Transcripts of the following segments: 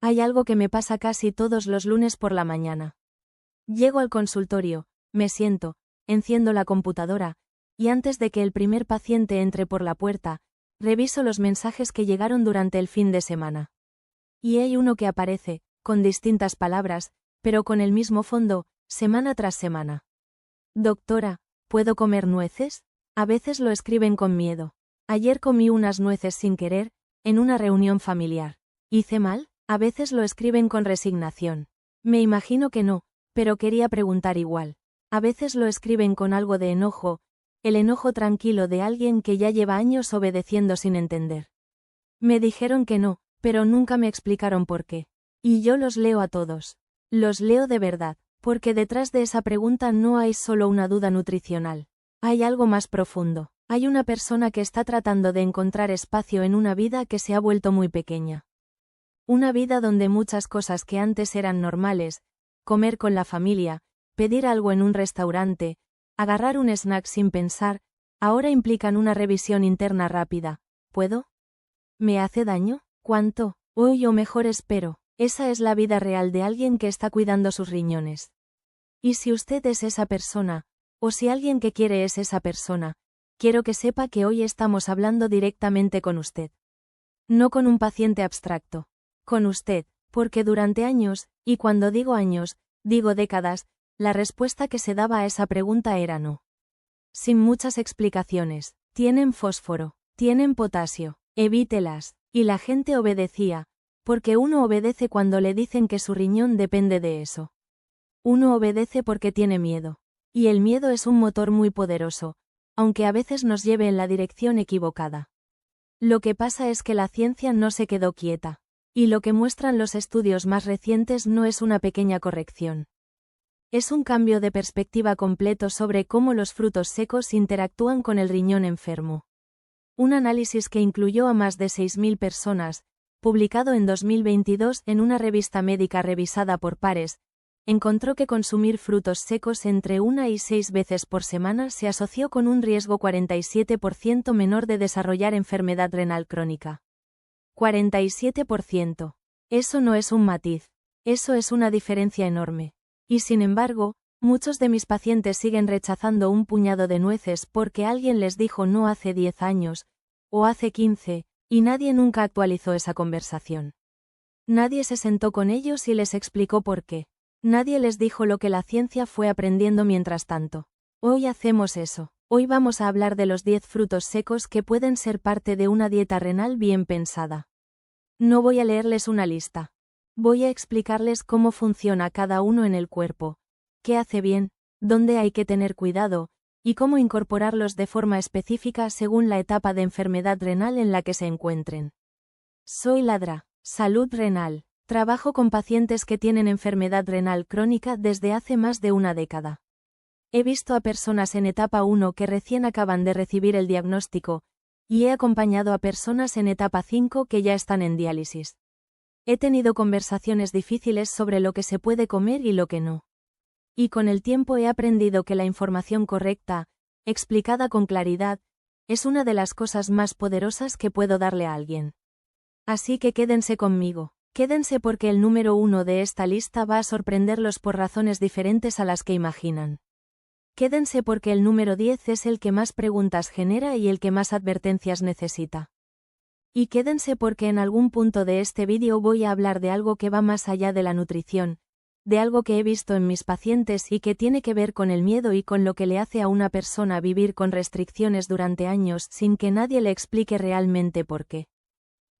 Hay algo que me pasa casi todos los lunes por la mañana. Llego al consultorio, me siento, enciendo la computadora, y antes de que el primer paciente entre por la puerta, reviso los mensajes que llegaron durante el fin de semana. Y hay uno que aparece, con distintas palabras, pero con el mismo fondo, semana tras semana. Doctora, ¿puedo comer nueces? A veces lo escriben con miedo. Ayer comí unas nueces sin querer, en una reunión familiar. ¿Hice mal? A veces lo escriben con resignación. Me imagino que no, pero quería preguntar igual. A veces lo escriben con algo de enojo, el enojo tranquilo de alguien que ya lleva años obedeciendo sin entender. Me dijeron que no, pero nunca me explicaron por qué. Y yo los leo a todos. Los leo de verdad, porque detrás de esa pregunta no hay solo una duda nutricional. Hay algo más profundo. Hay una persona que está tratando de encontrar espacio en una vida que se ha vuelto muy pequeña. Una vida donde muchas cosas que antes eran normales, comer con la familia, pedir algo en un restaurante, agarrar un snack sin pensar, ahora implican una revisión interna rápida. ¿Puedo? ¿Me hace daño? ¿Cuánto? Hoy o mejor espero. Esa es la vida real de alguien que está cuidando sus riñones. Y si usted es esa persona, o si alguien que quiere es esa persona, quiero que sepa que hoy estamos hablando directamente con usted. No con un paciente abstracto. Con usted, porque durante años, y cuando digo años, digo décadas, la respuesta que se daba a esa pregunta era no. Sin muchas explicaciones. Tienen fósforo, tienen potasio, evítelas, y la gente obedecía, porque uno obedece cuando le dicen que su riñón depende de eso. Uno obedece porque tiene miedo. Y el miedo es un motor muy poderoso, aunque a veces nos lleve en la dirección equivocada. Lo que pasa es que la ciencia no se quedó quieta. Y lo que muestran los estudios más recientes no es una pequeña corrección. Es un cambio de perspectiva completo sobre cómo los frutos secos interactúan con el riñón enfermo. Un análisis que incluyó a más de 6.000 personas, publicado en 2022 en una revista médica revisada por pares, encontró que consumir frutos secos entre 1 y 6 veces por semana se asoció con un riesgo 47% menor de desarrollar enfermedad renal crónica. 47%. Eso no es un matiz. Eso es una diferencia enorme. Y sin embargo, muchos de mis pacientes siguen rechazando un puñado de nueces porque alguien les dijo no hace 10 años, o hace 15, y nadie nunca actualizó esa conversación. Nadie se sentó con ellos y les explicó por qué. Nadie les dijo lo que la ciencia fue aprendiendo mientras tanto. Hoy hacemos eso. Hoy vamos a hablar de los 10 frutos secos que pueden ser parte de una dieta renal bien pensada. No voy a leerles una lista. Voy a explicarles cómo funciona cada uno en el cuerpo, qué hace bien, dónde hay que tener cuidado, y cómo incorporarlos de forma específica según la etapa de enfermedad renal en la que se encuentren. Soy Ladra, Salud Renal. Trabajo con pacientes que tienen enfermedad renal crónica desde hace más de una década. He visto a personas en etapa 1 que recién acaban de recibir el diagnóstico, y he acompañado a personas en etapa 5 que ya están en diálisis. He tenido conversaciones difíciles sobre lo que se puede comer y lo que no. Y con el tiempo he aprendido que la información correcta, explicada con claridad, es una de las cosas más poderosas que puedo darle a alguien. Así que quédense conmigo. Quédense porque el número 1 de esta lista va a sorprenderlos por razones diferentes a las que imaginan. Quédense porque el número 10 es el que más preguntas genera y el que más advertencias necesita. Y quédense porque en algún punto de este vídeo voy a hablar de algo que va más allá de la nutrición, de algo que he visto en mis pacientes y que tiene que ver con el miedo y con lo que le hace a una persona vivir con restricciones durante años sin que nadie le explique realmente por qué.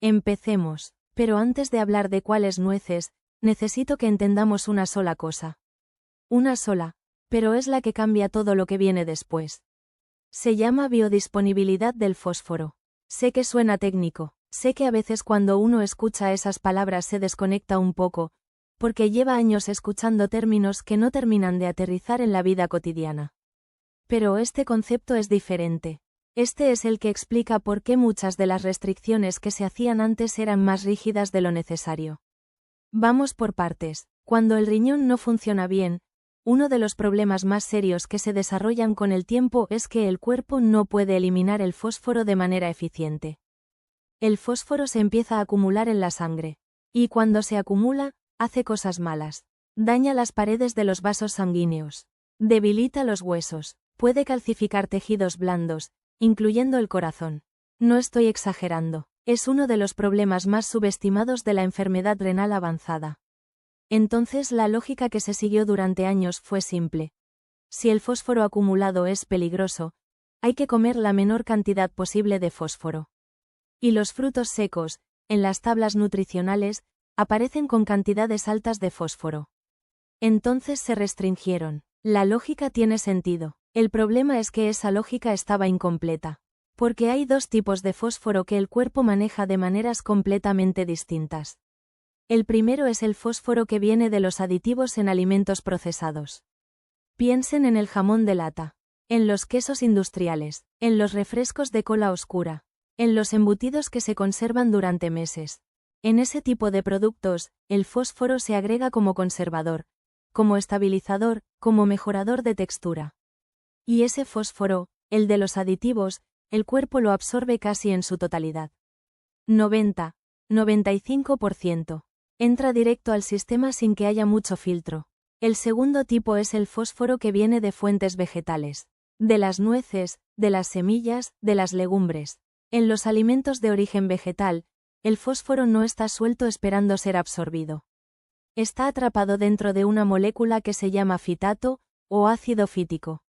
Empecemos. Pero antes de hablar de cuáles nueces, necesito que entendamos una sola cosa. Una sola, pero es la que cambia todo lo que viene después. Se llama biodisponibilidad del fósforo. Sé que suena técnico, sé que a veces cuando uno escucha esas palabras se desconecta un poco, porque lleva años escuchando términos que no terminan de aterrizar en la vida cotidiana. Pero este concepto es diferente. Este es el que explica por qué muchas de las restricciones que se hacían antes eran más rígidas de lo necesario. Vamos por partes. Cuando el riñón no funciona bien, uno de los problemas más serios que se desarrollan con el tiempo es que el cuerpo no puede eliminar el fósforo de manera eficiente. El fósforo se empieza a acumular en la sangre. Y cuando se acumula, hace cosas malas. Daña las paredes de los vasos sanguíneos. Debilita los huesos. Puede calcificar tejidos blandos, incluyendo el corazón. No estoy exagerando. Es uno de los problemas más subestimados de la enfermedad renal avanzada. Entonces la lógica que se siguió durante años fue simple. Si el fósforo acumulado es peligroso, hay que comer la menor cantidad posible de fósforo. Y los frutos secos, en las tablas nutricionales, aparecen con cantidades altas de fósforo. Entonces se restringieron. La lógica tiene sentido. El problema es que esa lógica estaba incompleta. Porque hay dos tipos de fósforo que el cuerpo maneja de maneras completamente distintas. El primero es el fósforo que viene de los aditivos en alimentos procesados. Piensen en el jamón de lata, en los quesos industriales, en los refrescos de cola oscura, en los embutidos que se conservan durante meses. En ese tipo de productos, el fósforo se agrega como conservador, como estabilizador, como mejorador de textura. Y ese fósforo, el de los aditivos, el cuerpo lo absorbe casi en su totalidad. 90-95%. Entra directo al sistema sin que haya mucho filtro. El segundo tipo es el fósforo que viene de fuentes vegetales. De las nueces, de las semillas, de las legumbres. En los alimentos de origen vegetal, el fósforo no está suelto esperando ser absorbido. Está atrapado dentro de una molécula que se llama fitato, o ácido fítico.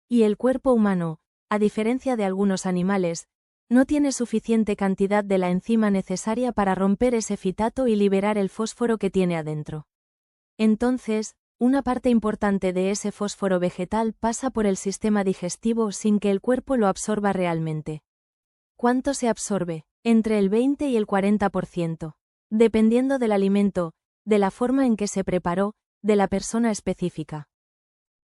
Y el cuerpo humano, a diferencia de algunos animales, no tiene suficiente cantidad de la enzima necesaria para romper ese fitato y liberar el fósforo que tiene adentro. Entonces, una parte importante de ese fósforo vegetal pasa por el sistema digestivo sin que el cuerpo lo absorba realmente. ¿Cuánto se absorbe? Entre el 20 y el 40%. Dependiendo del alimento, de la forma en que se preparó, de la persona específica.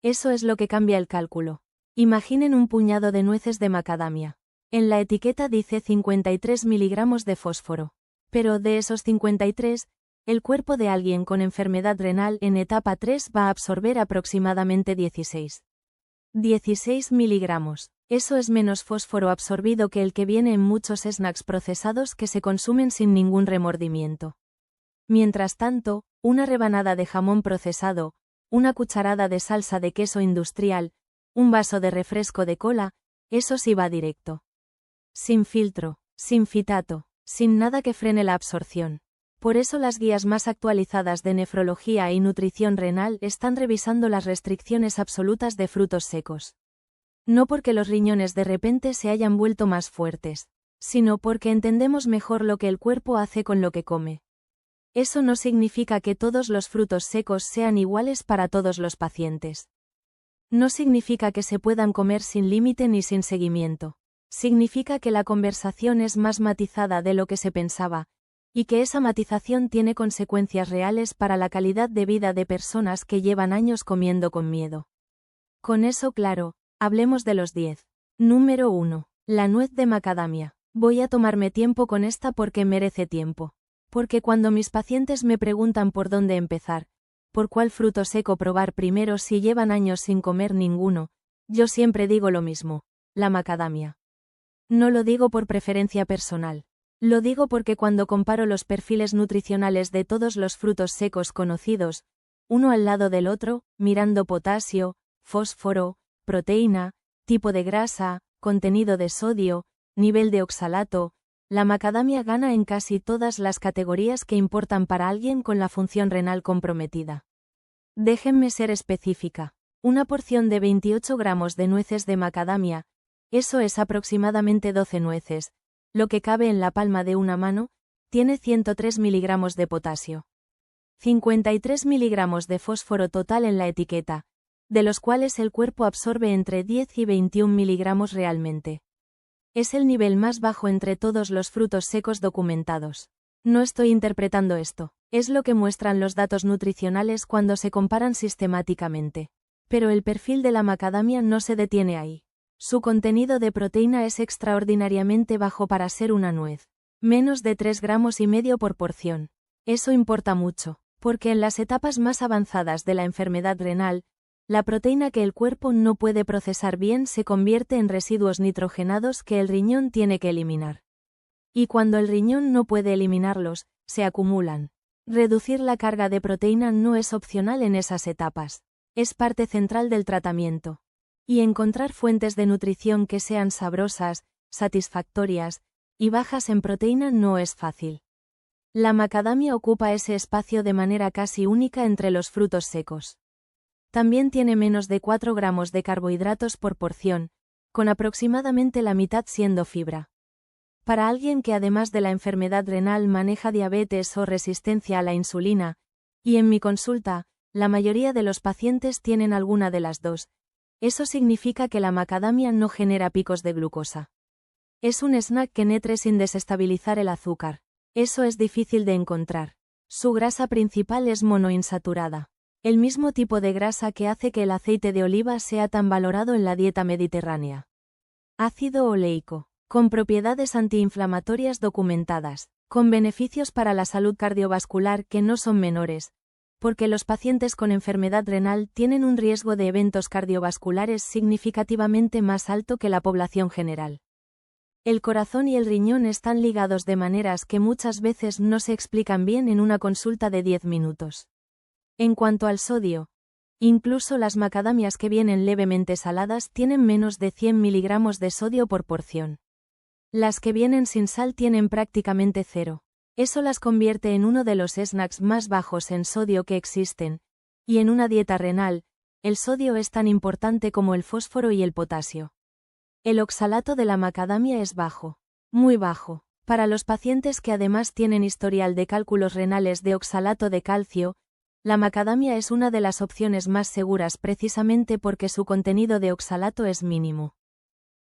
Eso es lo que cambia el cálculo. Imaginen un puñado de nueces de macadamia. En la etiqueta dice 53 miligramos de fósforo. Pero de esos 53, el cuerpo de alguien con enfermedad renal en etapa 3 va a absorber aproximadamente 16. 16 miligramos. Eso es menos fósforo absorbido que el que viene en muchos snacks procesados que se consumen sin ningún remordimiento. Mientras tanto, una rebanada de jamón procesado, una cucharada de salsa de queso industrial, un vaso de refresco de cola, eso sí va directo. Sin filtro, sin fitato, sin nada que frene la absorción. Por eso las guías más actualizadas de nefrología y nutrición renal están revisando las restricciones absolutas de frutos secos. No porque los riñones de repente se hayan vuelto más fuertes, sino porque entendemos mejor lo que el cuerpo hace con lo que come. Eso no significa que todos los frutos secos sean iguales para todos los pacientes. No significa que se puedan comer sin límite ni sin seguimiento. Significa que la conversación es más matizada de lo que se pensaba, y que esa matización tiene consecuencias reales para la calidad de vida de personas que llevan años comiendo con miedo. Con eso claro, hablemos de los 10. Número 1. La nuez de macadamia. Voy a tomarme tiempo con esta porque merece tiempo. Porque cuando mis pacientes me preguntan por dónde empezar, por cuál fruto seco probar primero si llevan años sin comer ninguno, yo siempre digo lo mismo, la macadamia. No lo digo por preferencia personal. Lo digo porque cuando comparo los perfiles nutricionales de todos los frutos secos conocidos, uno al lado del otro, mirando potasio, fósforo, proteína, tipo de grasa, contenido de sodio, nivel de oxalato, la macadamia gana en casi todas las categorías que importan para alguien con la función renal comprometida. Déjenme ser específica. Una porción de 28 gramos de nueces de macadamia, eso es aproximadamente 12 nueces, lo que cabe en la palma de una mano, tiene 103 miligramos de potasio. 53 miligramos de fósforo total en la etiqueta, de los cuales el cuerpo absorbe entre 10 y 21 miligramos realmente. Es el nivel más bajo entre todos los frutos secos documentados. No estoy interpretando esto, es lo que muestran los datos nutricionales cuando se comparan sistemáticamente. Pero el perfil de la macadamia no se detiene ahí. Su contenido de proteína es extraordinariamente bajo para ser una nuez. Menos de 3,5 gramos por porción. Eso importa mucho, porque en las etapas más avanzadas de la enfermedad renal, la proteína que el cuerpo no puede procesar bien se convierte en residuos nitrogenados que el riñón tiene que eliminar. Y cuando el riñón no puede eliminarlos, se acumulan. Reducir la carga de proteína no es opcional en esas etapas. Es parte central del tratamiento. Y encontrar fuentes de nutrición que sean sabrosas, satisfactorias y bajas en proteína no es fácil. La macadamia ocupa ese espacio de manera casi única entre los frutos secos. También tiene menos de 4 gramos de carbohidratos por porción, con aproximadamente la mitad siendo fibra. Para alguien que además de la enfermedad renal maneja diabetes o resistencia a la insulina, y en mi consulta, la mayoría de los pacientes tienen alguna de las dos, eso significa que la macadamia no genera picos de glucosa. Es un snack que nutre sin desestabilizar el azúcar. Eso es difícil de encontrar. Su grasa principal es monoinsaturada. El mismo tipo de grasa que hace que el aceite de oliva sea tan valorado en la dieta mediterránea. Ácido oleico, con propiedades antiinflamatorias documentadas, con beneficios para la salud cardiovascular que no son menores, porque los pacientes con enfermedad renal tienen un riesgo de eventos cardiovasculares significativamente más alto que la población general. El corazón y el riñón están ligados de maneras que muchas veces no se explican bien en una consulta de 10 minutos. En cuanto al sodio, incluso las macadamias que vienen levemente saladas tienen menos de 100 miligramos de sodio por porción. Las que vienen sin sal tienen prácticamente cero. Eso las convierte en uno de los snacks más bajos en sodio que existen, y en una dieta renal, el sodio es tan importante como el fósforo y el potasio. El oxalato de la macadamia es bajo, muy bajo. Para los pacientes que además tienen historial de cálculos renales de oxalato de calcio, la macadamia es una de las opciones más seguras precisamente porque su contenido de oxalato es mínimo.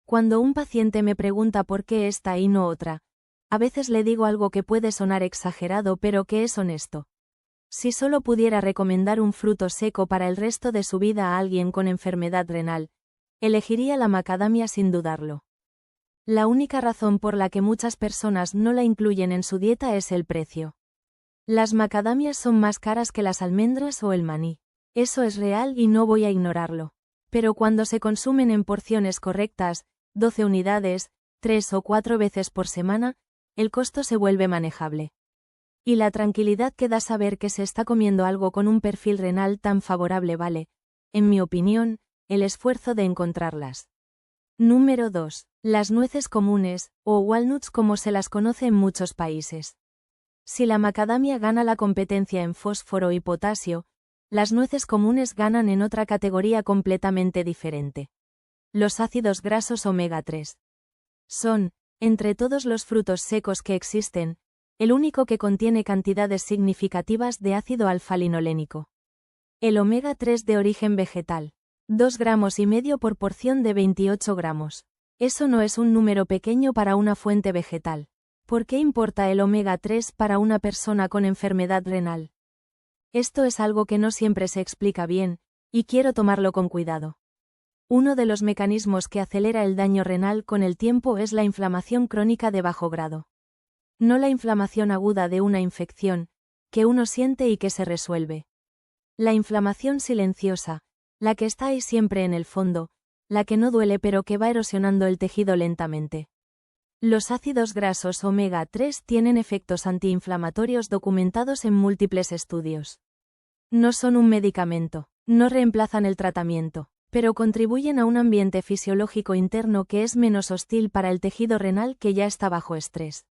Cuando un paciente me pregunta por qué esta y no otra, a veces le digo algo que puede sonar exagerado pero que es honesto. Si solo pudiera recomendar un fruto seco para el resto de su vida a alguien con enfermedad renal, elegiría la macadamia sin dudarlo. La única razón por la que muchas personas no la incluyen en su dieta es el precio. Las macadamias son más caras que las almendras o el maní. Eso es real y no voy a ignorarlo. Pero cuando se consumen en porciones correctas, 12 unidades, 3 o 4 veces por semana, el costo se vuelve manejable. Y la tranquilidad que da saber que se está comiendo algo con un perfil renal tan favorable vale, en mi opinión, el esfuerzo de encontrarlas. Número 2. Las nueces comunes, o walnuts como se las conoce en muchos países. Si la macadamia gana la competencia en fósforo y potasio, las nueces comunes ganan en otra categoría completamente diferente. Los ácidos grasos omega 3. Son, entre todos los frutos secos que existen, el único que contiene cantidades significativas de ácido alfa-linolénico. El omega 3 de origen vegetal. 2,5 gramos por porción de 28 gramos. Eso no es un número pequeño para una fuente vegetal. ¿Por qué importa el omega 3 para una persona con enfermedad renal? Esto es algo que no siempre se explica bien, y quiero tomarlo con cuidado. Uno de los mecanismos que acelera el daño renal con el tiempo es la inflamación crónica de bajo grado. No la inflamación aguda de una infección, que uno siente y que se resuelve. La inflamación silenciosa, la que está ahí siempre en el fondo, la que no duele pero que va erosionando el tejido lentamente. Los ácidos grasos omega 3 tienen efectos antiinflamatorios documentados en múltiples estudios. No son un medicamento, no reemplazan el tratamiento, pero contribuyen a un ambiente fisiológico interno que es menos hostil para el tejido renal que ya está bajo estrés.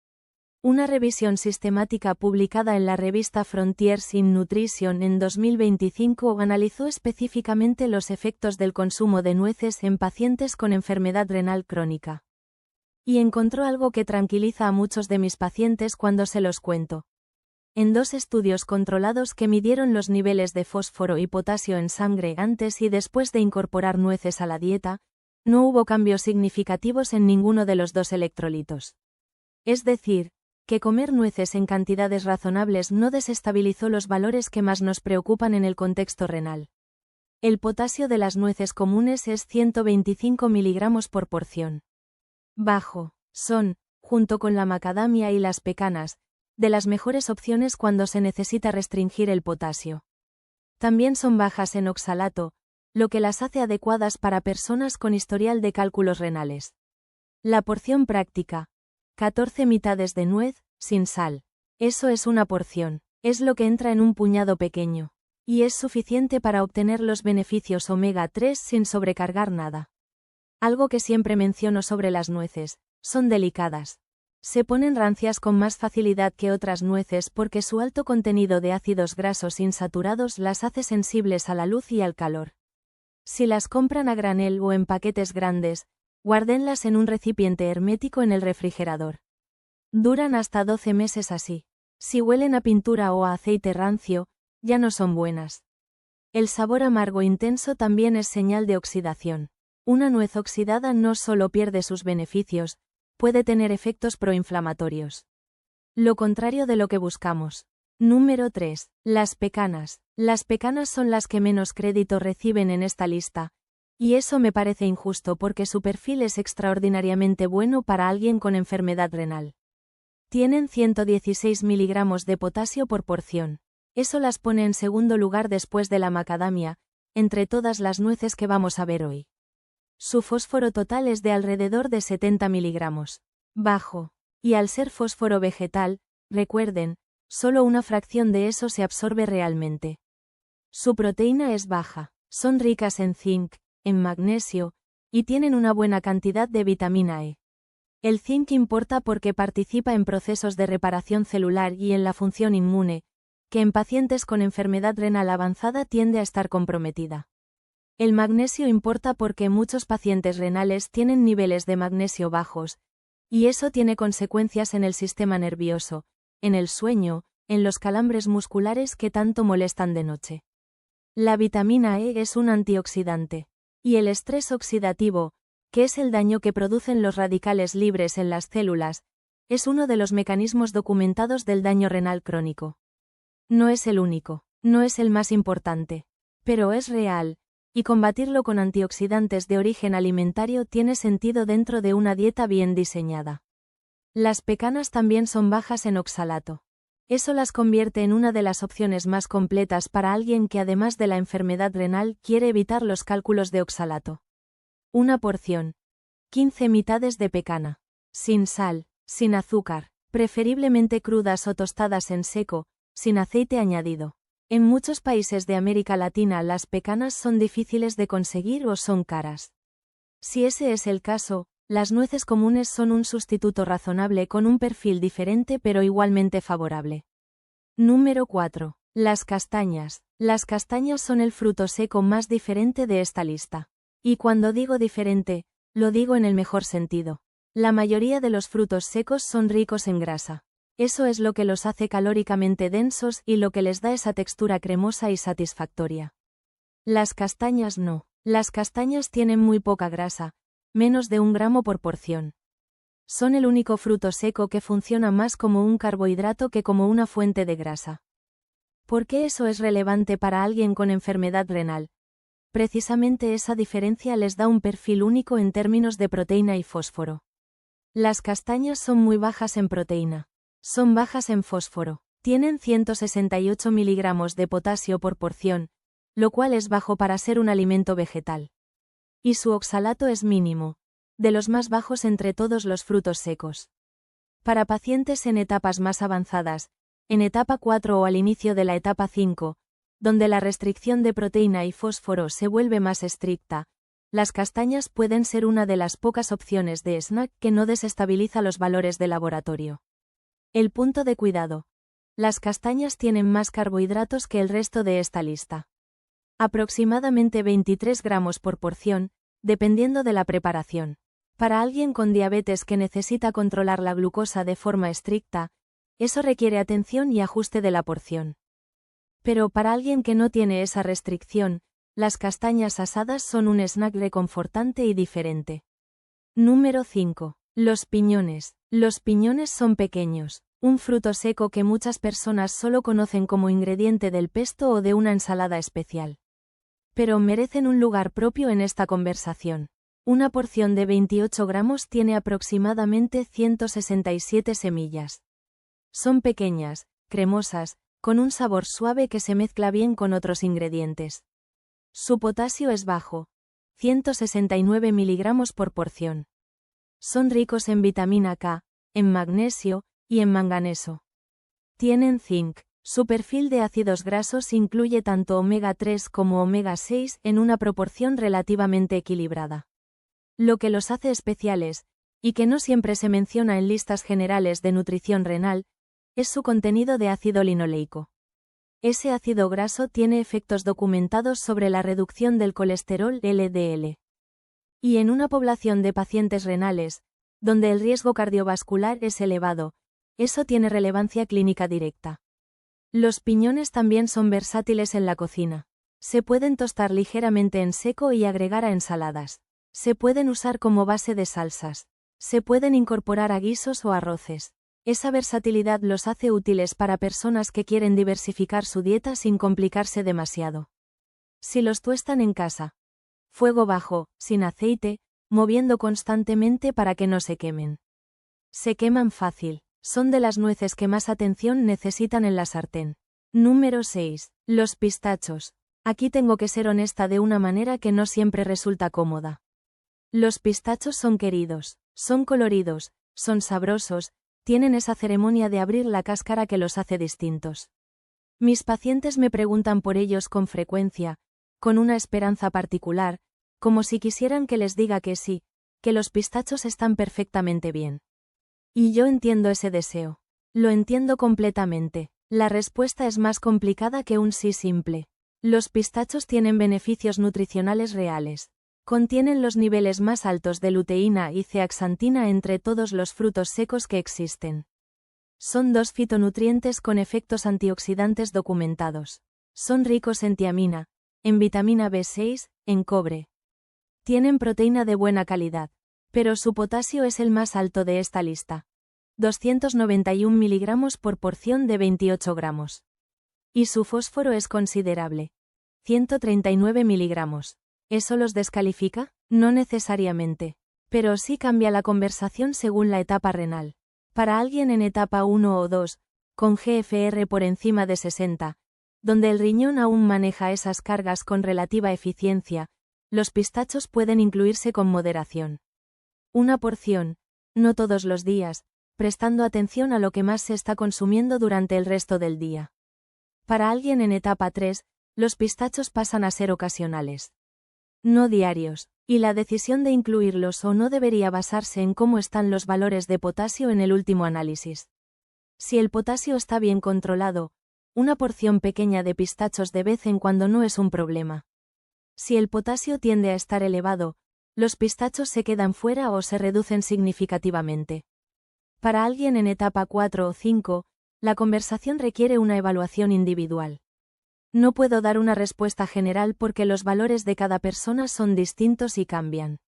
Una revisión sistemática publicada en la revista Frontiers in Nutrition en 2025 analizó específicamente los efectos del consumo de nueces en pacientes con enfermedad renal crónica. Y encontró algo que tranquiliza a muchos de mis pacientes cuando se los cuento. En 2 estudios controlados que midieron los niveles de fósforo y potasio en sangre antes y después de incorporar nueces a la dieta, no hubo cambios significativos en ninguno de los 2 electrolitos. Es decir, que comer nueces en cantidades razonables no desestabilizó los valores que más nos preocupan en el contexto renal. El potasio de las nueces comunes es 125 miligramos por porción. Bajo, son, junto con la macadamia y las pecanas, de las mejores opciones cuando se necesita restringir el potasio. También son bajas en oxalato, lo que las hace adecuadas para personas con historial de cálculos renales. La porción práctica. 14 mitades de nuez, sin sal. Eso es una porción. Es lo que entra en un puñado pequeño. Y es suficiente para obtener los beneficios omega 3 sin sobrecargar nada. Algo que siempre menciono sobre las nueces, son delicadas. Se ponen rancias con más facilidad que otras nueces porque su alto contenido de ácidos grasos insaturados las hace sensibles a la luz y al calor. Si las compran a granel o en paquetes grandes, guárdenlas en un recipiente hermético en el refrigerador. Duran hasta 12 meses así. Si huelen a pintura o a aceite rancio, ya no son buenas. El sabor amargo intenso también es señal de oxidación. Una nuez oxidada no solo pierde sus beneficios, puede tener efectos proinflamatorios. Lo contrario de lo que buscamos. Número 3. Las pecanas. Las pecanas son las que menos crédito reciben en esta lista, y eso me parece injusto porque su perfil es extraordinariamente bueno para alguien con enfermedad renal. Tienen 116 miligramos de potasio por porción. Eso las pone en segundo lugar después de la macadamia, entre todas las nueces que vamos a ver hoy. Su fósforo total es de alrededor de 70 miligramos. Bajo. Y al ser fósforo vegetal, recuerden, solo una fracción de eso se absorbe realmente. Su proteína es baja, son ricas en zinc, en magnesio, y tienen una buena cantidad de vitamina E. El zinc importa porque participa en procesos de reparación celular y en la función inmune, que en pacientes con enfermedad renal avanzada tiende a estar comprometida. El magnesio importa porque muchos pacientes renales tienen niveles de magnesio bajos, y eso tiene consecuencias en el sistema nervioso, en el sueño, en los calambres musculares que tanto molestan de noche. La vitamina E es un antioxidante, y el estrés oxidativo, que es el daño que producen los radicales libres en las células, es uno de los mecanismos documentados del daño renal crónico. No es el único, no es el más importante, pero es real, y combatirlo con antioxidantes de origen alimentario tiene sentido dentro de una dieta bien diseñada. Las pecanas también son bajas en oxalato. Eso las convierte en una de las opciones más completas para alguien que además de la enfermedad renal quiere evitar los cálculos de oxalato. Una porción. 15 mitades de pecana. Sin sal, sin azúcar, preferiblemente crudas o tostadas en seco, sin aceite añadido. En muchos países de América Latina las pecanas son difíciles de conseguir o son caras. Si ese es el caso, las nueces comunes son un sustituto razonable con un perfil diferente pero igualmente favorable. Número 4. Las castañas. Las castañas son el fruto seco más diferente de esta lista. Y cuando digo diferente, lo digo en el mejor sentido. La mayoría de los frutos secos son ricos en grasa. Eso es lo que los hace calóricamente densos y lo que les da esa textura cremosa y satisfactoria. Las castañas no. Las castañas tienen muy poca grasa, menos de 1 gramo por porción. Son el único fruto seco que funciona más como un carbohidrato que como una fuente de grasa. ¿Por qué eso es relevante para alguien con enfermedad renal? Precisamente esa diferencia les da un perfil único en términos de proteína y fósforo. Las castañas son muy bajas en proteína. Son bajas en fósforo. Tienen 168 miligramos de potasio por porción, lo cual es bajo para ser un alimento vegetal. Y su oxalato es mínimo, de los más bajos entre todos los frutos secos. Para pacientes en etapas más avanzadas, en etapa 4 o al inicio de la etapa 5, donde la restricción de proteína y fósforo se vuelve más estricta, las castañas pueden ser una de las pocas opciones de snack que no desestabiliza los valores de laboratorio. El punto de cuidado. Las castañas tienen más carbohidratos que el resto de esta lista. Aproximadamente 23 gramos por porción, dependiendo de la preparación. Para alguien con diabetes que necesita controlar la glucosa de forma estricta, eso requiere atención y ajuste de la porción. Pero para alguien que no tiene esa restricción, las castañas asadas son un snack reconfortante y diferente. Número 5. Los piñones. Los piñones son pequeños, un fruto seco que muchas personas solo conocen como ingrediente del pesto o de una ensalada especial. Pero merecen un lugar propio en esta conversación. Una porción de 28 gramos tiene aproximadamente 167 semillas. Son pequeñas, cremosas, con un sabor suave que se mezcla bien con otros ingredientes. Su potasio es bajo, 169 miligramos por porción. Son ricos en vitamina K, en magnesio y en manganeso. Tienen zinc. Su perfil de ácidos grasos incluye tanto omega 3 como omega 6 en una proporción relativamente equilibrada. Lo que los hace especiales, y que no siempre se menciona en listas generales de nutrición renal, es su contenido de ácido linoleico. Ese ácido graso tiene efectos documentados sobre la reducción del colesterol LDL. Y en una población de pacientes renales, donde el riesgo cardiovascular es elevado, eso tiene relevancia clínica directa. Los piñones también son versátiles en la cocina. Se pueden tostar ligeramente en seco y agregar a ensaladas. Se pueden usar como base de salsas. Se pueden incorporar a guisos o arroces. Esa versatilidad los hace útiles para personas que quieren diversificar su dieta sin complicarse demasiado. Si los tuestan en casa. Fuego bajo, sin aceite, moviendo constantemente para que no se quemen. Se queman fácil. Son de las nueces que más atención necesitan en la sartén. Número 6. Los pistachos. Aquí tengo que ser honesta de una manera que no siempre resulta cómoda. Los pistachos son queridos, son coloridos, son sabrosos, tienen esa ceremonia de abrir la cáscara que los hace distintos. Mis pacientes me preguntan por ellos con frecuencia, con una esperanza particular, como si quisieran que les diga que sí, que los pistachos están perfectamente bien. Y yo entiendo ese deseo. Lo entiendo completamente. La respuesta es más complicada que un sí simple. Los pistachos tienen beneficios nutricionales reales. Contienen los niveles más altos de luteína y zeaxantina entre todos los frutos secos que existen. Son 2 fitonutrientes con efectos antioxidantes documentados. Son ricos en tiamina, en vitamina B6, en cobre. Tienen proteína de buena calidad. Pero su potasio es el más alto de esta lista. 291 miligramos por porción de 28 gramos. Y su fósforo es considerable. 139 miligramos. ¿Eso los descalifica? No necesariamente. Pero sí cambia la conversación según la etapa renal. Para alguien en etapa 1 o 2, con GFR por encima de 60, donde el riñón aún maneja esas cargas con relativa eficiencia, los pistachos pueden incluirse con moderación. Una porción, no todos los días, prestando atención a lo que más se está consumiendo durante el resto del día. Para alguien en etapa 3, los pistachos pasan a ser ocasionales. No diarios, y la decisión de incluirlos o no debería basarse en cómo están los valores de potasio en el último análisis. Si el potasio está bien controlado, una porción pequeña de pistachos de vez en cuando no es un problema. Si el potasio tiende a estar elevado, los pistachos se quedan fuera o se reducen significativamente. Para alguien en etapa 4 o 5, la conversación requiere una evaluación individual. No puedo dar una respuesta general porque los valores de cada persona son distintos y cambian.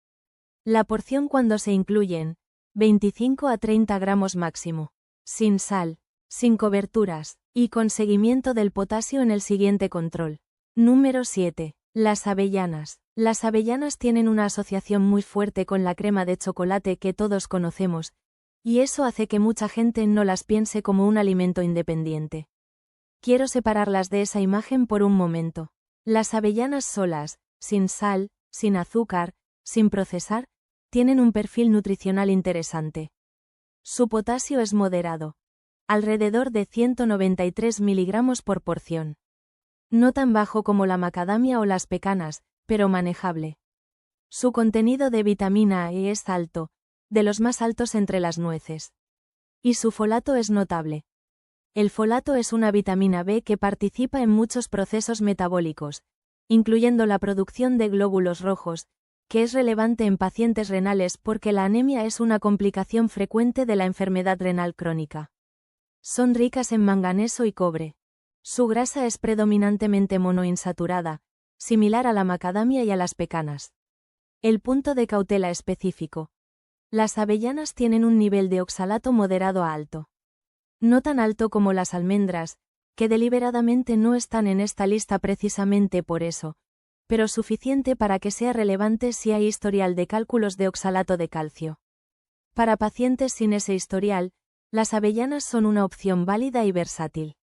La porción cuando se incluyen, 25 a 30 gramos máximo, sin sal, sin coberturas, y con seguimiento del potasio en el siguiente control. Número 7. Las avellanas. Las avellanas tienen una asociación muy fuerte con la crema de chocolate que todos conocemos, y eso hace que mucha gente no las piense como un alimento independiente. Quiero separarlas de esa imagen por un momento. Las avellanas solas, sin sal, sin azúcar, sin procesar, tienen un perfil nutricional interesante. Su potasio es moderado, alrededor de 193 miligramos por porción. No tan bajo como la macadamia o las pecanas, pero manejable. Su contenido de vitamina E es alto, de los más altos entre las nueces. Y su folato es notable. El folato es una vitamina B que participa en muchos procesos metabólicos, incluyendo la producción de glóbulos rojos, que es relevante en pacientes renales porque la anemia es una complicación frecuente de la enfermedad renal crónica. Son ricas en manganeso y cobre. Su grasa es predominantemente monoinsaturada, similar a la macadamia y a las pecanas. El punto de cautela específico. Las avellanas tienen un nivel de oxalato moderado a alto. No tan alto como las almendras, que deliberadamente no están en esta lista precisamente por eso, pero suficiente para que sea relevante si hay historial de cálculos de oxalato de calcio. Para pacientes sin ese historial, las avellanas son una opción válida y versátil.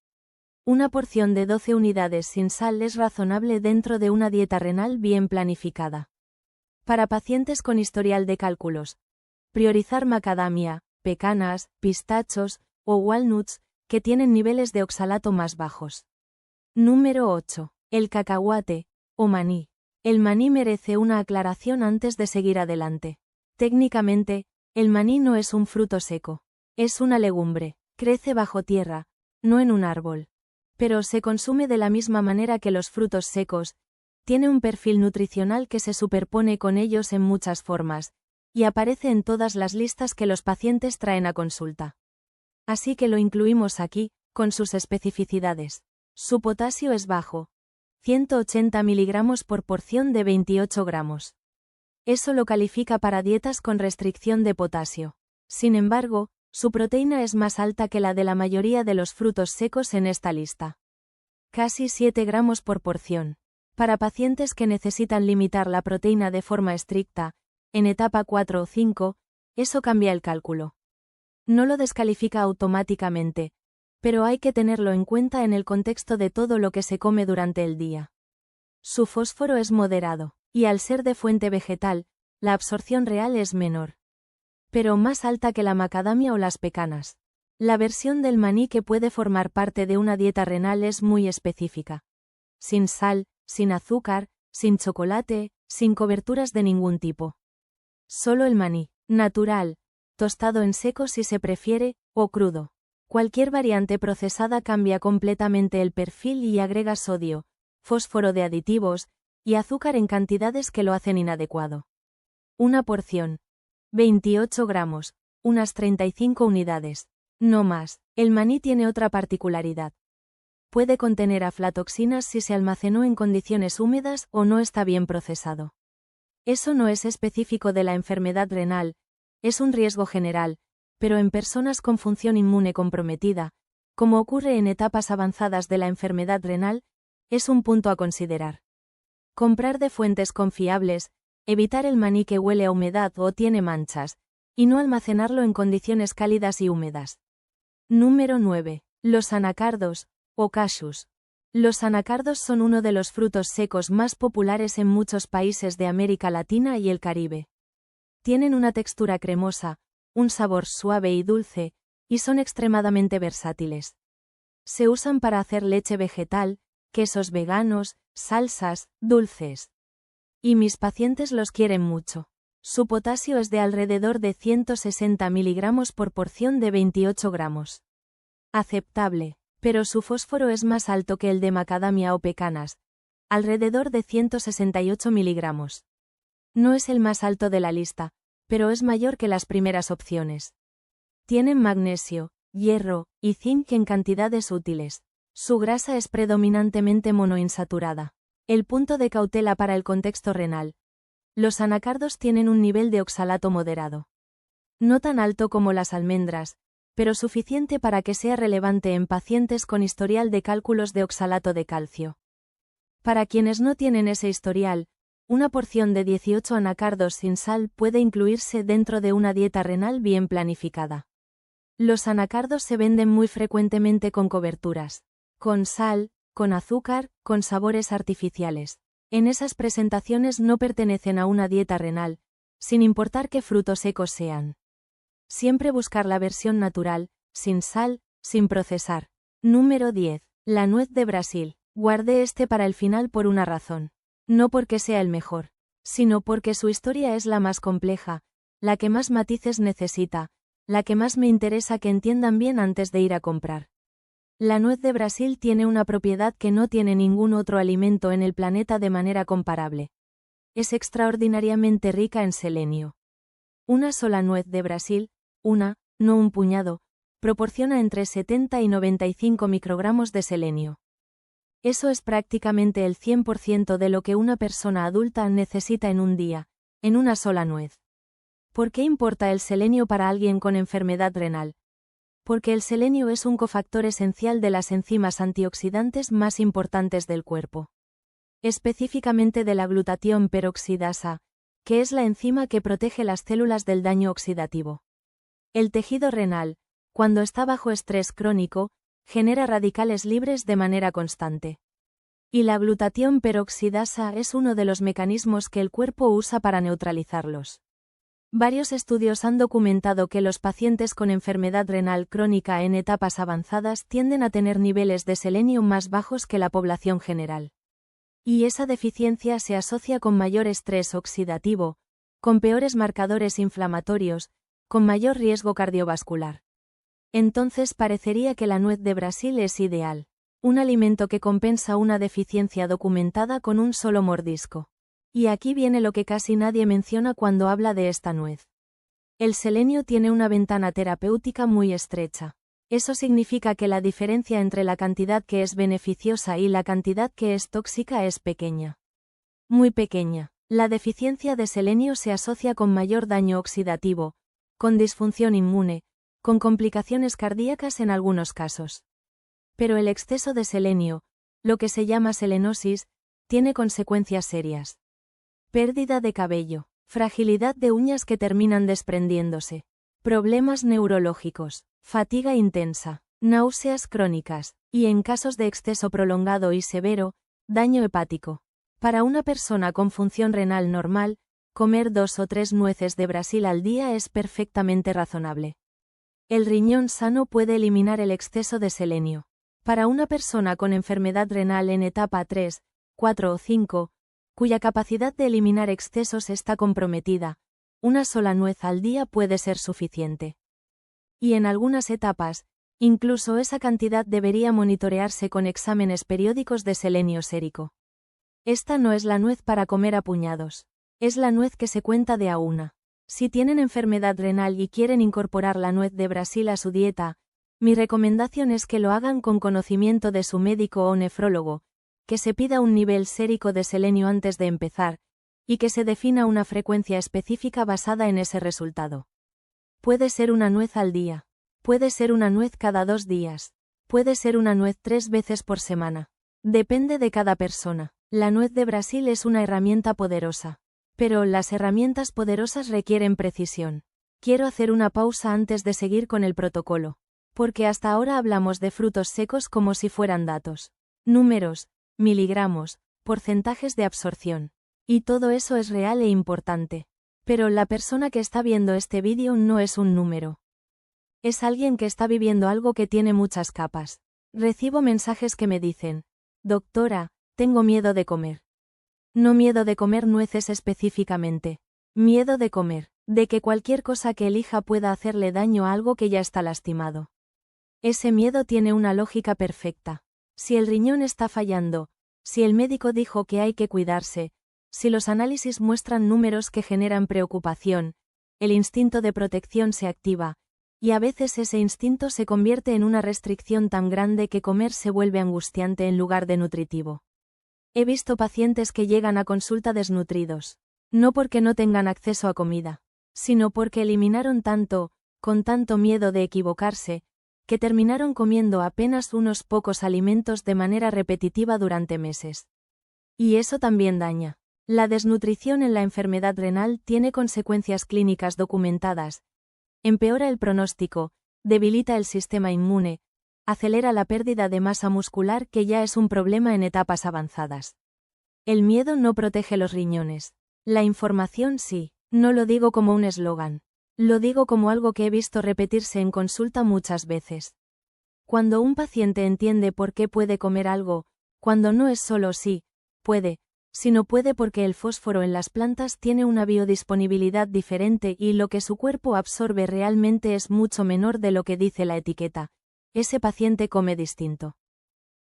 Una porción de 12 unidades sin sal es razonable dentro de una dieta renal bien planificada. Para pacientes con historial de cálculos, priorizar macadamia, pecanas, pistachos o walnuts, que tienen niveles de oxalato más bajos. Número 8. El cacahuate, o maní. El maní merece una aclaración antes de seguir adelante. Técnicamente, el maní no es un fruto seco. Es una legumbre. Crece bajo tierra, no en un árbol. Pero se consume de la misma manera que los frutos secos. Tiene un perfil nutricional que se superpone con ellos en muchas formas, y aparece en todas las listas que los pacientes traen a consulta. Así que lo incluimos aquí, con sus especificidades. Su potasio es bajo. 180 miligramos por porción de 28 gramos. Eso lo califica para dietas con restricción de potasio. Sin embargo, su proteína es más alta que la de la mayoría de los frutos secos en esta lista. Casi 7 gramos por porción. Para pacientes que necesitan limitar la proteína de forma estricta, en etapa 4 o 5, eso cambia el cálculo. No lo descalifica automáticamente, pero hay que tenerlo en cuenta en el contexto de todo lo que se come durante el día. Su fósforo es moderado, y al ser de fuente vegetal, la absorción real es menor, pero más alta que la macadamia o las pecanas. La versión del maní que puede formar parte de una dieta renal es muy específica. Sin sal, sin azúcar, sin chocolate, sin coberturas de ningún tipo. Solo el maní, natural, tostado en seco si se prefiere, o crudo. Cualquier variante procesada cambia completamente el perfil y agrega sodio, fósforo de aditivos, y azúcar en cantidades que lo hacen inadecuado. Una porción. 28 gramos, unas 35 unidades. No más. El maní tiene otra particularidad. Puede contener aflatoxinas si se almacenó en condiciones húmedas o no está bien procesado. Eso no es específico de la enfermedad renal, es un riesgo general, pero en personas con función inmune comprometida, como ocurre en etapas avanzadas de la enfermedad renal, es un punto a considerar. Comprar de fuentes confiables, evitar el maní que huele a humedad o tiene manchas, y no almacenarlo en condiciones cálidas y húmedas. Número 9. Los anacardos, o cashews. Los anacardos son uno de los frutos secos más populares en muchos países de América Latina y el Caribe. Tienen una textura cremosa, un sabor suave y dulce, y son extremadamente versátiles. Se usan para hacer leche vegetal, quesos veganos, salsas, dulces. Y mis pacientes los quieren mucho. Su potasio es de alrededor de 160 miligramos por porción de 28 gramos. Aceptable, pero su fósforo es más alto que el de macadamia o pecanas, alrededor de 168 miligramos. No es el más alto de la lista, pero es mayor que las primeras opciones. Tienen magnesio, hierro y zinc en cantidades útiles. Su grasa es predominantemente monoinsaturada. El punto de cautela para el contexto renal. Los anacardos tienen un nivel de oxalato moderado. No tan alto como las almendras, pero suficiente para que sea relevante en pacientes con historial de cálculos de oxalato de calcio. Para quienes no tienen ese historial, una porción de 18 anacardos sin sal puede incluirse dentro de una dieta renal bien planificada. Los anacardos se venden muy frecuentemente con coberturas, con sal, con azúcar, con sabores artificiales. En esas presentaciones no pertenecen a una dieta renal, sin importar qué frutos secos sean. Siempre buscar la versión natural, sin sal, sin procesar. Número 10. La nuez de Brasil. Guardé este para el final por una razón. No porque sea el mejor, sino porque su historia es la más compleja, la que más matices necesita, la que más me interesa que entiendan bien antes de ir a comprar. La nuez de Brasil tiene una propiedad que no tiene ningún otro alimento en el planeta de manera comparable. Es extraordinariamente rica en selenio. Una sola nuez de Brasil, no un puñado, proporciona entre 70 y 95 microgramos de selenio. Eso es prácticamente el 100% de lo que una persona adulta necesita en un día, en una sola nuez. ¿Por qué importa el selenio para alguien con enfermedad renal? Porque el selenio es un cofactor esencial de las enzimas antioxidantes más importantes del cuerpo. Específicamente de la glutatión peroxidasa, que es la enzima que protege las células del daño oxidativo. El tejido renal, cuando está bajo estrés crónico, genera radicales libres de manera constante. Y la glutatión peroxidasa es uno de los mecanismos que el cuerpo usa para neutralizarlos. Varios estudios han documentado que los pacientes con enfermedad renal crónica en etapas avanzadas tienden a tener niveles de selenio más bajos que la población general. Y esa deficiencia se asocia con mayor estrés oxidativo, con peores marcadores inflamatorios, con mayor riesgo cardiovascular. Entonces parecería que la nuez de Brasil es ideal, un alimento que compensa una deficiencia documentada con un solo mordisco. Y aquí viene lo que casi nadie menciona cuando habla de esta nuez. El selenio tiene una ventana terapéutica muy estrecha. Eso significa que la diferencia entre la cantidad que es beneficiosa y la cantidad que es tóxica es pequeña. Muy pequeña. La deficiencia de selenio se asocia con mayor daño oxidativo, con disfunción inmune, con complicaciones cardíacas en algunos casos. Pero el exceso de selenio, lo que se llama selenosis, tiene consecuencias serias. Pérdida de cabello, fragilidad de uñas que terminan desprendiéndose, problemas neurológicos, fatiga intensa, náuseas crónicas, y en casos de exceso prolongado y severo, daño hepático. Para una persona con función renal normal, comer 2 o 3 nueces de Brasil al día es perfectamente razonable. El riñón sano puede eliminar el exceso de selenio. Para una persona con enfermedad renal en etapa 3, 4 o 5, cuya capacidad de eliminar excesos está comprometida, una sola nuez al día puede ser suficiente. Y en algunas etapas, incluso esa cantidad debería monitorearse con exámenes periódicos de selenio sérico. Esta no es la nuez para comer a puñados. Es la nuez que se cuenta de a una. Si tienen enfermedad renal y quieren incorporar la nuez de Brasil a su dieta, mi recomendación es que lo hagan con conocimiento de su médico o nefrólogo, que se pida un nivel sérico de selenio antes de empezar, y que se defina una frecuencia específica basada en ese resultado. Puede ser una nuez al día. Puede ser una nuez cada 2 días. Puede ser una nuez 3 veces por semana. Depende de cada persona. La nuez de Brasil es una herramienta poderosa. Pero las herramientas poderosas requieren precisión. Quiero hacer una pausa antes de seguir con el protocolo. Porque hasta ahora hablamos de frutos secos como si fueran datos. Números, miligramos, porcentajes de absorción. Y todo eso es real e importante. Pero la persona que está viendo este vídeo no es un número. Es alguien que está viviendo algo que tiene muchas capas. Recibo mensajes que me dicen: doctora, tengo miedo de comer. No miedo de comer nueces específicamente. Miedo de comer, de que cualquier cosa que elija pueda hacerle daño a algo que ya está lastimado. Ese miedo tiene una lógica perfecta. Si el riñón está fallando, si el médico dijo que hay que cuidarse, si los análisis muestran números que generan preocupación, el instinto de protección se activa, y a veces ese instinto se convierte en una restricción tan grande que comer se vuelve angustiante en lugar de nutritivo. He visto pacientes que llegan a consulta desnutridos, no porque no tengan acceso a comida, sino porque eliminaron tanto, con tanto miedo de equivocarse, que terminaron comiendo apenas unos pocos alimentos de manera repetitiva durante meses. Y eso también daña. La desnutrición en la enfermedad renal tiene consecuencias clínicas documentadas. Empeora el pronóstico, debilita el sistema inmune, acelera la pérdida de masa muscular que ya es un problema en etapas avanzadas. El miedo no protege los riñones. La información sí. No lo digo como un eslogan. Lo digo como algo que he visto repetirse en consulta muchas veces. Cuando un paciente entiende por qué puede comer algo, cuando no es solo sí, puede, sino puede porque el fósforo en las plantas tiene una biodisponibilidad diferente y lo que su cuerpo absorbe realmente es mucho menor de lo que dice la etiqueta, ese paciente come distinto.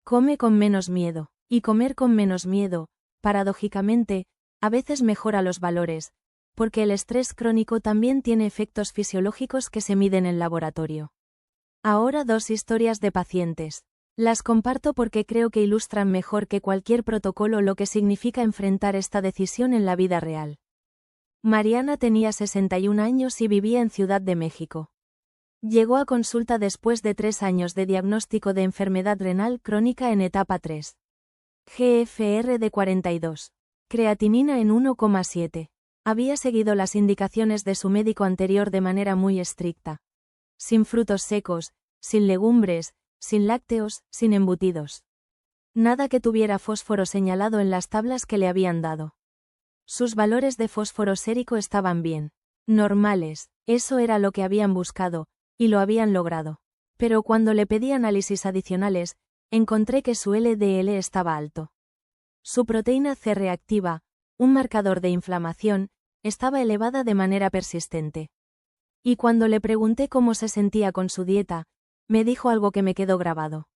Come con menos miedo, y comer con menos miedo, paradójicamente, a veces mejora los valores, porque el estrés crónico también tiene efectos fisiológicos que se miden en laboratorio. Ahora 2 historias de pacientes. Las comparto porque creo que ilustran mejor que cualquier protocolo lo que significa enfrentar esta decisión en la vida real. Mariana tenía 61 años y vivía en Ciudad de México. Llegó a consulta después de 3 años de diagnóstico de enfermedad renal crónica en etapa 3. GFR de 42. Creatinina en 1,7. Había seguido las indicaciones de su médico anterior de manera muy estricta. Sin frutos secos, sin legumbres, sin lácteos, sin embutidos. Nada que tuviera fósforo señalado en las tablas que le habían dado. Sus valores de fósforo sérico estaban bien. Normales, eso era lo que habían buscado, y lo habían logrado. Pero cuando le pedí análisis adicionales, encontré que su LDL estaba alto. Su proteína C reactiva, un marcador de inflamación, estaba elevada de manera persistente. Y cuando le pregunté cómo se sentía con su dieta, me dijo algo que me quedó grabado.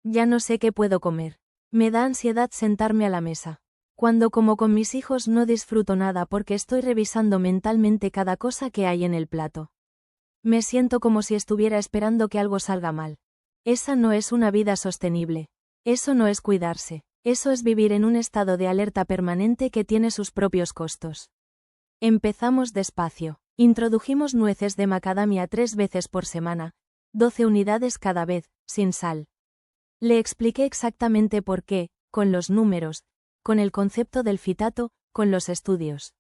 Ya no sé qué puedo comer. Me da ansiedad sentarme a la mesa. Cuando como con mis hijos no disfruto nada porque estoy revisando mentalmente cada cosa que hay en el plato. Me siento como si estuviera esperando que algo salga mal. Esa no es una vida sostenible. Eso no es cuidarse. Eso es vivir en un estado de alerta permanente que tiene sus propios costos. Empezamos despacio. Introdujimos nueces de macadamia 3 veces por semana, 12 unidades cada vez, sin sal. Le expliqué exactamente por qué, con los números, con el concepto del fitato, con los estudios.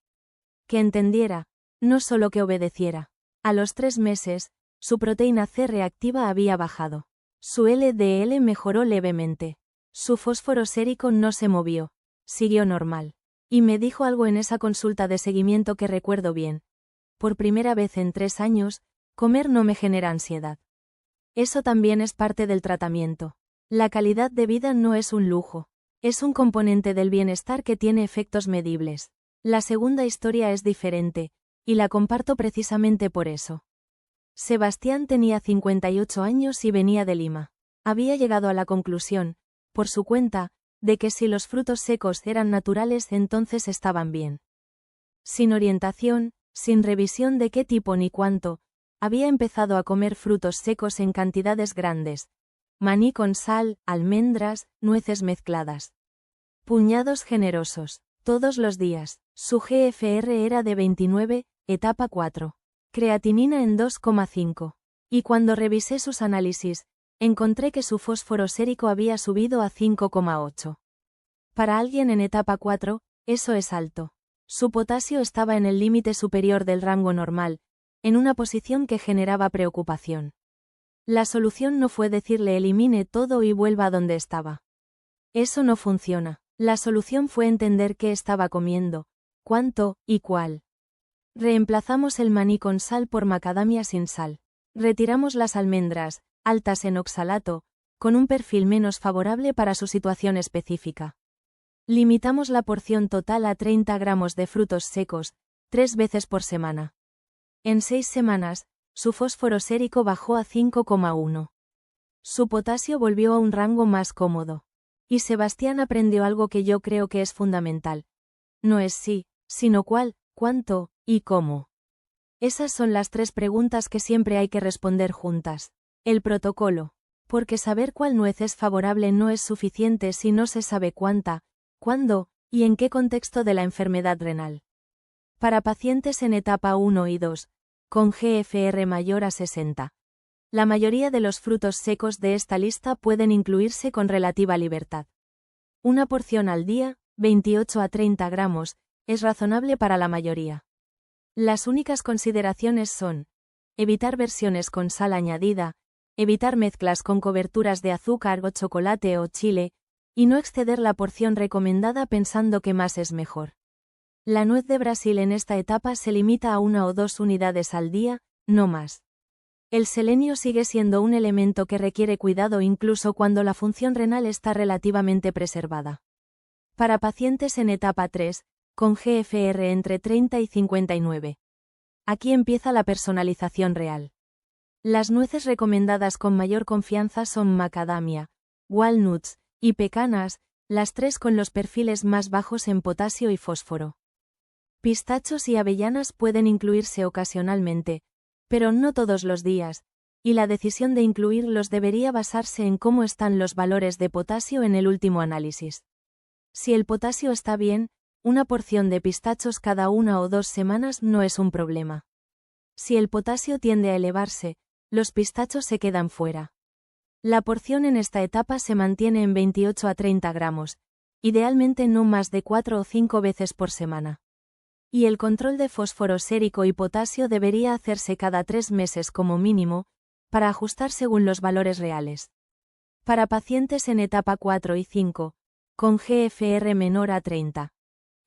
Que entendiera, no solo que obedeciera. A los 3 meses, su proteína C reactiva había bajado. Su LDL mejoró levemente. Su fósforo sérico no se movió. Siguió normal. Y me dijo algo en esa consulta de seguimiento que recuerdo bien. Por primera vez en 3 años, comer no me genera ansiedad. Eso también es parte del tratamiento. La calidad de vida no es un lujo. Es un componente del bienestar que tiene efectos medibles. La segunda historia es diferente, y la comparto precisamente por eso. Sebastián tenía 58 años y venía de Lima. Había llegado a la conclusión, por su cuenta, de que si los frutos secos eran naturales entonces estaban bien. Sin orientación, sin revisión de qué tipo ni cuánto, había empezado a comer frutos secos en cantidades grandes. Maní con sal, almendras, nueces mezcladas. Puñados generosos, todos los días. Su GFR era de 29, etapa 4. Creatinina en 2,5. Y cuando revisé sus análisis, encontré que su fósforo sérico había subido a 5,8. Para alguien en etapa 4, eso es alto. Su potasio estaba en el límite superior del rango normal, en una posición que generaba preocupación. La solución no fue decirle elimine todo y vuelva a donde estaba. Eso no funciona. La solución fue entender qué estaba comiendo, cuánto y cuál. Reemplazamos el maní con sal por macadamia sin sal. Retiramos las almendras, altas en oxalato, con un perfil menos favorable para su situación específica. Limitamos la porción total a 30 gramos de frutos secos, 3 veces por semana. En 6 semanas, su fósforo sérico bajó a 5,1. Su potasio volvió a un rango más cómodo. Y Sebastián aprendió algo que yo creo que es fundamental. No es sí, sino cuál, cuánto, y cómo. Esas son las 3 preguntas que siempre hay que responder juntas. El protocolo. Porque saber cuál nuez es favorable no es suficiente si no se sabe cuánta, cuándo, y en qué contexto de la enfermedad renal. Para pacientes en etapa 1 y 2, con GFR mayor a 60. La mayoría de los frutos secos de esta lista pueden incluirse con relativa libertad. Una porción al día, 28 a 30 gramos, es razonable para la mayoría. Las únicas consideraciones son: evitar versiones con sal añadida, evitar mezclas con coberturas de azúcar o chocolate o chile, y no exceder la porción recomendada pensando que más es mejor. La nuez de Brasil en esta etapa se limita a 1 o 2 unidades al día, no más. El selenio sigue siendo un elemento que requiere cuidado incluso cuando la función renal está relativamente preservada. Para pacientes en etapa 3, con GFR entre 30 y 59. Aquí empieza la personalización real. Las nueces recomendadas con mayor confianza son macadamia, walnuts y pecanas, las 3 con los perfiles más bajos en potasio y fósforo. Pistachos y avellanas pueden incluirse ocasionalmente, pero no todos los días, y la decisión de incluirlos debería basarse en cómo están los valores de potasio en el último análisis. Si el potasio está bien, una porción de pistachos cada 1 o 2 semanas no es un problema. Si el potasio tiende a elevarse, los pistachos se quedan fuera. La porción en esta etapa se mantiene en 28 a 30 gramos, idealmente no más de 4 o 5 veces por semana. Y el control de fósforo sérico y potasio debería hacerse cada 3 meses como mínimo, para ajustar según los valores reales. Para pacientes en etapa 4 y 5, con GFR menor a 30.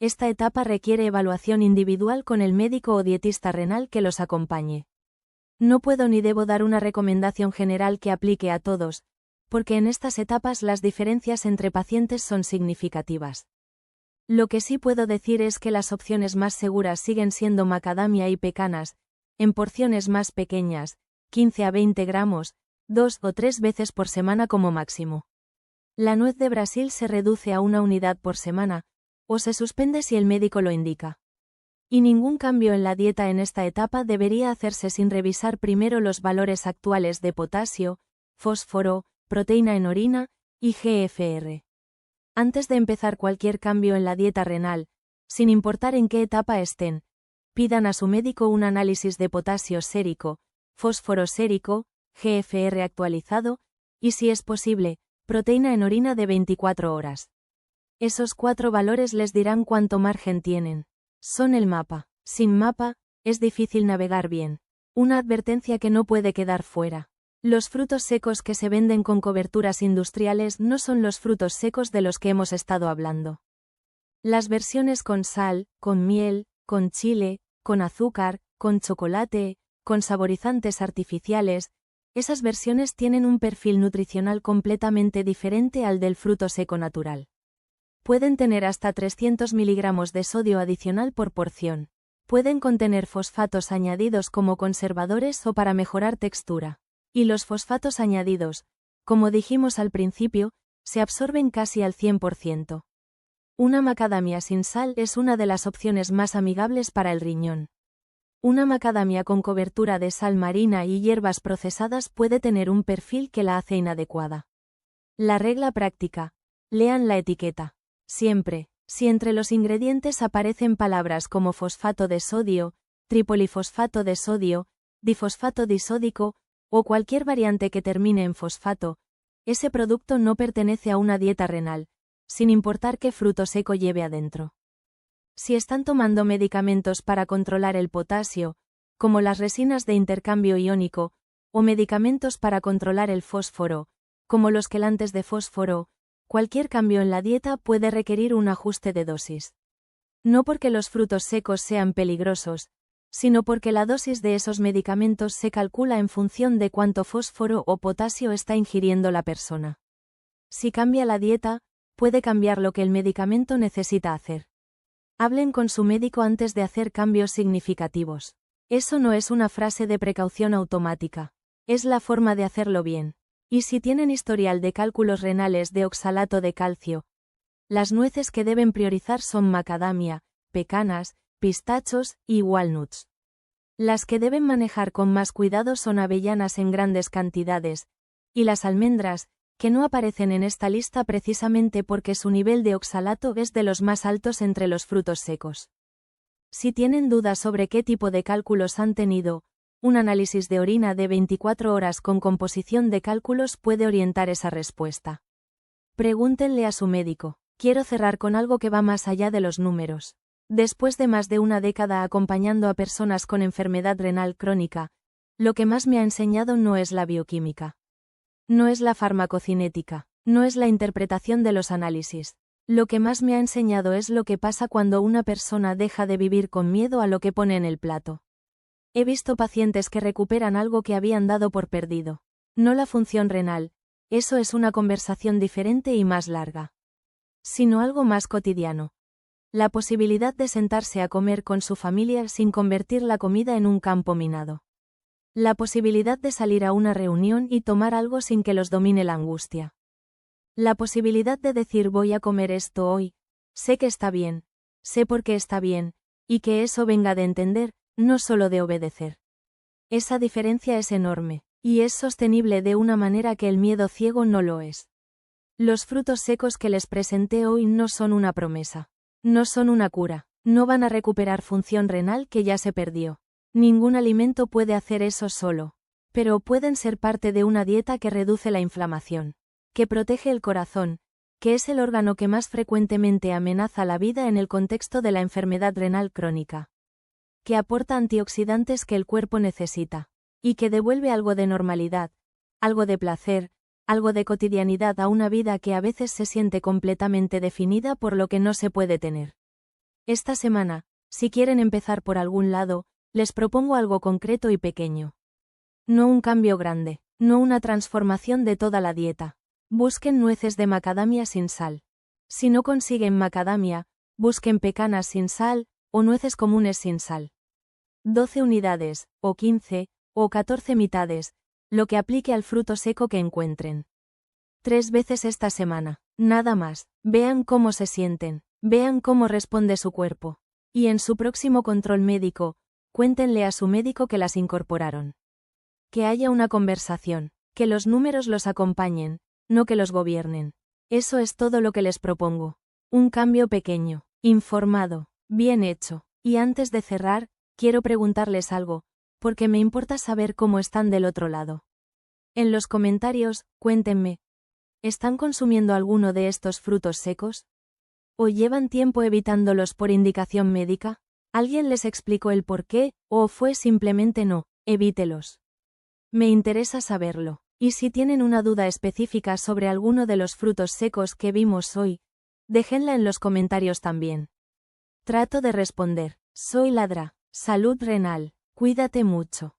Esta etapa requiere evaluación individual con el médico o dietista renal que los acompañe. No puedo ni debo dar una recomendación general que aplique a todos, porque en estas etapas las diferencias entre pacientes son significativas. Lo que sí puedo decir es que las opciones más seguras siguen siendo macadamia y pecanas, en porciones más pequeñas, 15 a 20 gramos, 2 o 3 veces por semana como máximo. La nuez de Brasil se reduce a 1 unidad por semana, o se suspende si el médico lo indica. Y ningún cambio en la dieta en esta etapa debería hacerse sin revisar primero los valores actuales de potasio, fósforo, proteína en orina y GFR. Antes de empezar cualquier cambio en la dieta renal, sin importar en qué etapa estén, pidan a su médico un análisis de potasio sérico, fósforo sérico, GFR actualizado, y si es posible, proteína en orina de 24 horas. Esos 4 valores les dirán cuánto margen tienen. Son el mapa. Sin mapa, es difícil navegar bien. Una advertencia que no puede quedar fuera. Los frutos secos que se venden con coberturas industriales no son los frutos secos de los que hemos estado hablando. Las versiones con sal, con miel, con chile, con azúcar, con chocolate, con saborizantes artificiales, esas versiones tienen un perfil nutricional completamente diferente al del fruto seco natural. Pueden tener hasta 300 miligramos de sodio adicional por porción. Pueden contener fosfatos añadidos como conservadores o para mejorar textura. Y los fosfatos añadidos, como dijimos al principio, se absorben casi al 100%. Una macadamia sin sal es una de las opciones más amigables para el riñón. Una macadamia con cobertura de sal marina y hierbas procesadas puede tener un perfil que la hace inadecuada. La regla práctica: lean la etiqueta. Siempre, si entre los ingredientes aparecen palabras como fosfato de sodio, tripolifosfato de sodio, difosfato disódico, o cualquier variante que termine en fosfato, ese producto no pertenece a una dieta renal, sin importar qué fruto seco lleve adentro. Si están tomando medicamentos para controlar el potasio, como las resinas de intercambio iónico, o medicamentos para controlar el fósforo, como los quelantes de fósforo, cualquier cambio en la dieta puede requerir un ajuste de dosis. No porque los frutos secos sean peligrosos, sino porque la dosis de esos medicamentos se calcula en función de cuánto fósforo o potasio está ingiriendo la persona. Si cambia la dieta, puede cambiar lo que el medicamento necesita hacer. Hablen con su médico antes de hacer cambios significativos. Eso no es una frase de precaución automática. Es la forma de hacerlo bien. Y si tienen historial de cálculos renales de oxalato de calcio, las nueces que deben priorizar son macadamia, pecanas, pistachos y walnuts. Las que deben manejar con más cuidado son avellanas en grandes cantidades, y las almendras, que no aparecen en esta lista precisamente porque su nivel de oxalato es de los más altos entre los frutos secos. Si tienen dudas sobre qué tipo de cálculos han tenido, un análisis de orina de 24 horas con composición de cálculos puede orientar esa respuesta. Pregúntenle a su médico. Quiero cerrar con algo que va más allá de los números. Después de más de una década acompañando a personas con enfermedad renal crónica, lo que más me ha enseñado no es la bioquímica. No es la farmacocinética. No es la interpretación de los análisis. Lo que más me ha enseñado es lo que pasa cuando una persona deja de vivir con miedo a lo que pone en el plato. He visto pacientes que recuperan algo que habían dado por perdido. No la función renal, eso es una conversación diferente y más larga. Sino algo más cotidiano. La posibilidad de sentarse a comer con su familia sin convertir la comida en un campo minado. La posibilidad de salir a una reunión y tomar algo sin que los domine la angustia. La posibilidad de decir voy a comer esto hoy, sé que está bien, sé por qué está bien, y que eso venga de entender, no solo de obedecer. Esa diferencia es enorme, y es sostenible de una manera que el miedo ciego no lo es. Los frutos secos que les presenté hoy no son una promesa. No son una cura. No van a recuperar función renal que ya se perdió. Ningún alimento puede hacer eso solo. Pero pueden ser parte de una dieta que reduce la inflamación, que protege el corazón, que es el órgano que más frecuentemente amenaza la vida en el contexto de la enfermedad renal crónica, que aporta antioxidantes que el cuerpo necesita, y que devuelve algo de normalidad, algo de placer, algo de cotidianidad a una vida que a veces se siente completamente definida por lo que no se puede tener. Esta semana, si quieren empezar por algún lado, les propongo algo concreto y pequeño. No un cambio grande, no una transformación de toda la dieta. Busquen nueces de macadamia sin sal. Si no consiguen macadamia, busquen pecanas sin sal, o nueces comunes sin sal. 12 unidades, o 15, o 14 mitades, lo que aplique al fruto seco que encuentren. 3 veces esta semana, nada más. Vean cómo se sienten, vean cómo responde su cuerpo. Y en su próximo control médico, cuéntenle a su médico que las incorporaron. Que haya una conversación, que los números los acompañen, no que los gobiernen. Eso es todo lo que les propongo. Un cambio pequeño, informado, bien hecho. Y antes de cerrar, quiero preguntarles algo, porque me importa saber cómo están del otro lado. En los comentarios, cuéntenme. ¿Están consumiendo alguno de estos frutos secos? ¿O llevan tiempo evitándolos por indicación médica? ¿Alguien les explicó el por qué, o fue simplemente no, evítelos? Me interesa saberlo. Y si tienen una duda específica sobre alguno de los frutos secos que vimos hoy, déjenla en los comentarios también. Trato de responder. Soy Ladra. Salud renal. Cuídate mucho.